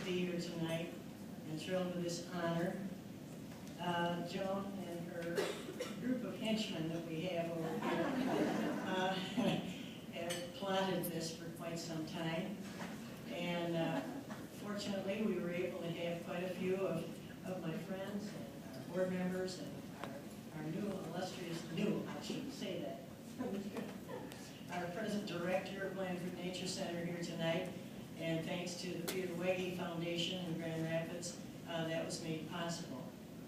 be here tonight and thrilled with this honor. Joan and her group of henchmen that we have over here have plotted this for quite some time. And fortunately, we were able to have quite a few of my friends and our board members and our new illustrious, I shouldn't say that, our present director of Blandford Nature Center here tonight. And thanks to the Peter Wege Foundation in Grand Rapids, that was made possible.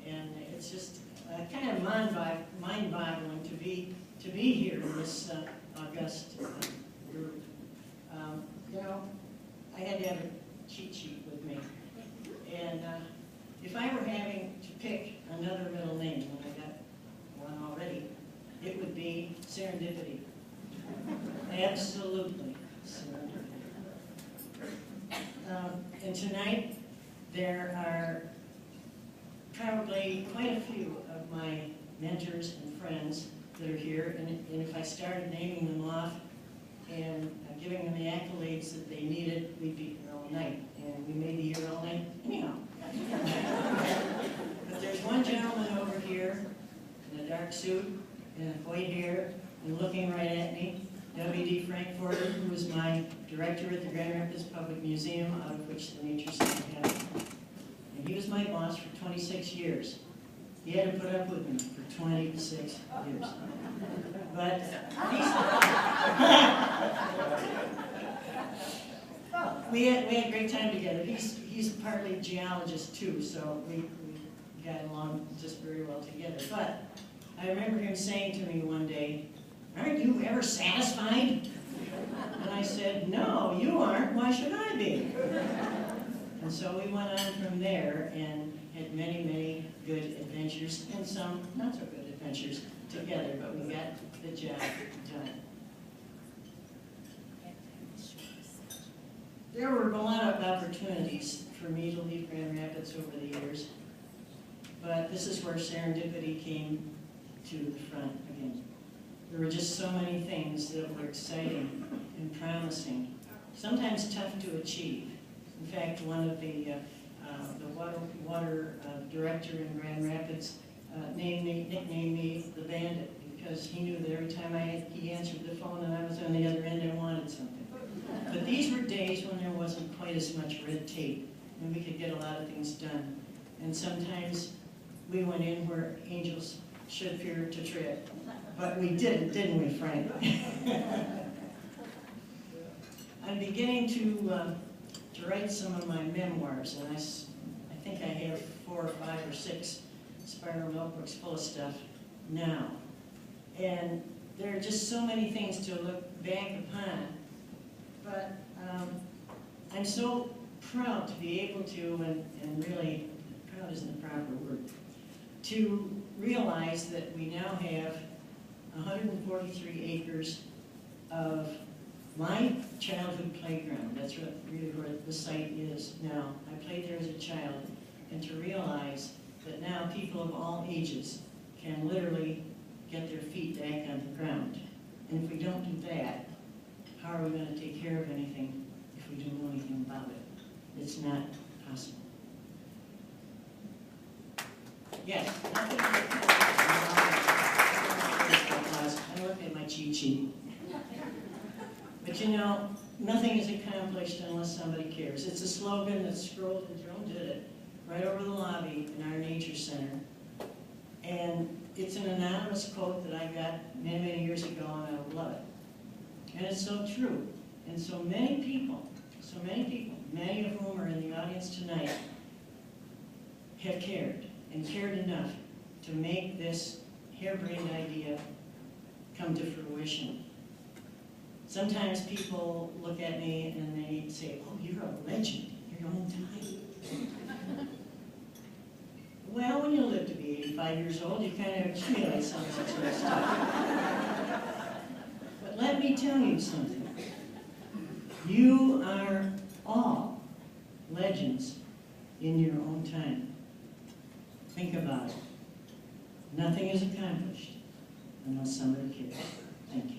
And it's just kind of mind-boggling to be here in this august group. You know, I had to have a cheat sheet with me. And if I were having to pick another middle name, and I got one already, it would be Serendipity. Absolutely serendipity. And tonight, there are probably quite a few of my mentors and friends that are here, and if I started naming them off and giving them the accolades that they needed, we'd be here all night, and we may be here all night anyhow. But there's one gentleman over here in a dark suit and white hair and looking right at me, W.D. Frankfurter, who was my director at the Grand Rapids Public Museum, out of which the Nature Center had. And he was my boss for 26 years. He had to put up with me for 26 years. But we had a great time together. He's partly a geologist too, so we got along just very well together. But I remember him saying to me one day, "Aren't you ever satisfied?" And I said, "No, you aren't. Why should I be?" And so we went on from there and had many, many good adventures and some not so good adventures together, but we got the job done. There were a lot of opportunities for me to leave Grand Rapids over the years, but this is where serendipity came to the front again. There were just so many things that were exciting and promising, sometimes tough to achieve. In fact, one of the water director in Grand Rapids nicknamed me the Bandit, because he knew that every time he answered the phone and I was on the other end, I wanted something. But these were days when there wasn't quite as much red tape, and we could get a lot of things done. And sometimes we went in where angels should fear to tread. But we didn't we, Frank? I'm beginning to write some of my memoirs, and I think I have 4 or 5 or 6 spiral notebooks full of stuff now. And there are just so many things to look back upon. But I'm so proud to be able to, and really, proud isn't the proper word, to realize that we now have 143 acres of my childhood playground. That's really where the site is now. I played there as a child, and to realize that now people of all ages can literally get their feet back on the ground. And if we don't do that, how are we going to take care of anything if we don't know anything about it? It's not possible. Yes. I looked at my cheat sheet. But you know, nothing is accomplished unless somebody cares. It's a slogan that's scrolled, and Joan did it, right over the lobby in our Nature Center. And it's an anonymous quote that I got many, many years ago, and I love it. And it's so true. And so many people, many of whom are in the audience tonight, have cared, and cared enough to make this harebrained idea come to fruition. Sometimes people look at me and they say, "Oh, you're a legend in your own time." Well, when you live to be 85 years old, you kind of accumulate some of that sort of stuff. But let me tell you something. You are all legends in your own time. Think about it. Nothing is accomplished unless somebody cares. Thank you.